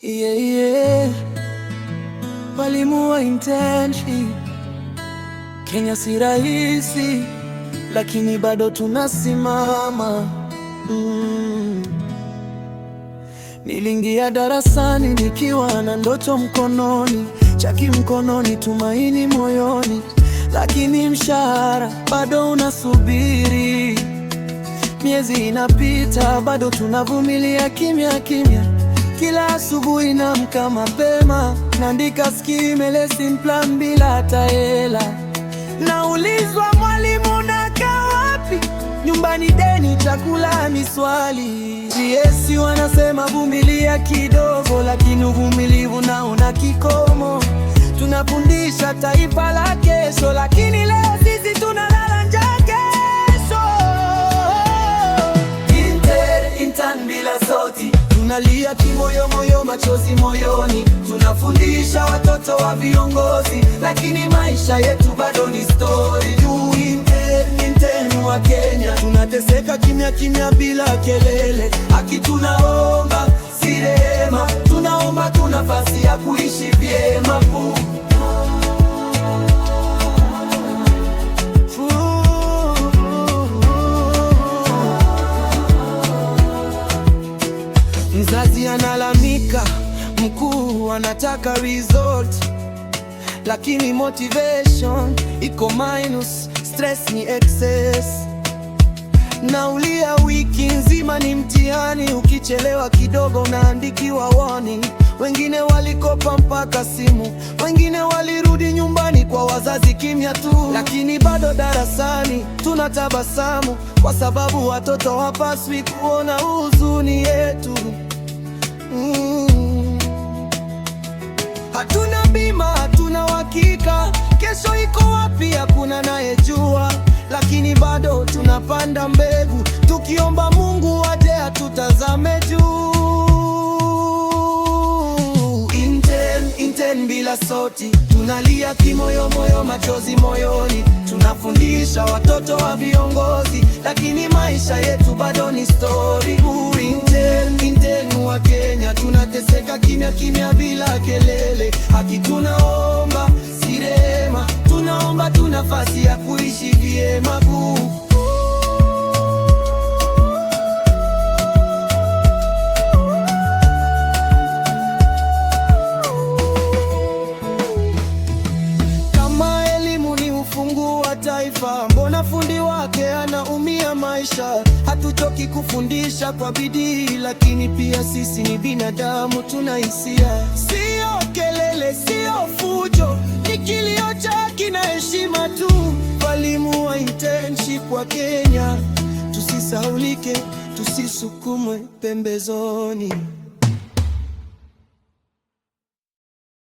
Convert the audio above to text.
Yeah, yeah. Walimu wa internship Kenya si rahisi, lakini bado tunasimama. Niliingia darasani nikiwa na ndoto mkononi, chaki mkononi, tumaini moyoni, lakini mshahara bado unasubiri. Miezi inapita, bado tunavumilia kimya kimya. Kila asubuhi naamka mapema, naandika scheme lesson plan bila hata hela. Naulizwa mwalimu nakaa wapi? Nyumbani deni, chakula ni swali. GS wanasema vumilia kidogo, lakini uvumilivu naona kikomo. Tunafundisha taifa la kesho, lakini leo sisi tunalala njaa kesho. Intern bila sauti, tunalia kimoyo moyo, machozi moyoni. Tunafundisha watoto wa viongozi, lakini maisha yetu bado ni story. Intern wa Kenya, tunateseka kimya kimya bila kelele. Haki tunaomba, si rehema. Tunaomba tu nafasi ya kuishi vyema. Mzazi analamika, mkuu anataka result, lakini motivation iko minus, stress ni excess. Naulia wiki nzima ni mtihani, ukichelewa kidogo unaandikiwa warning. Wengine walikopa mpaka simu, wengine walirudi nyumbani kwa wazazi kimya tu, lakini bado darasani tunatabasamu, kwa sababu watoto hawapaswi kuona huzuni yetu. Hatuna bima, hatuna uhakika, kesho iko wapi hakuna anayejua, lakini bado tunapanda mbegu, tukiomba Mungu aje atutazame juu. Intern bila sauti, tunalia kimoyo moyo, machozi moyoni. Tunafundisha watoto wa viongozi, lakini maisha yetu bado ni story. Intern wa Kenya, tunateseka kimya kimya bila kelele. Haki tunaomba, si rehema. Tunaomba tu nafasi ya kuishi vyema. Kama elimu ni ufunguo wa taifa, mbona fundi wake anaumia maisha? Hatuchoki kufundisha kwa bidii, lakini pia sisi ni binadamu, tuna hisia. Sio kelele, sio fujo, ni kilio cha haki na heshima tu. Walimu wa internship wa Kenya, tusisaulike, tusisukumwe pembezoni.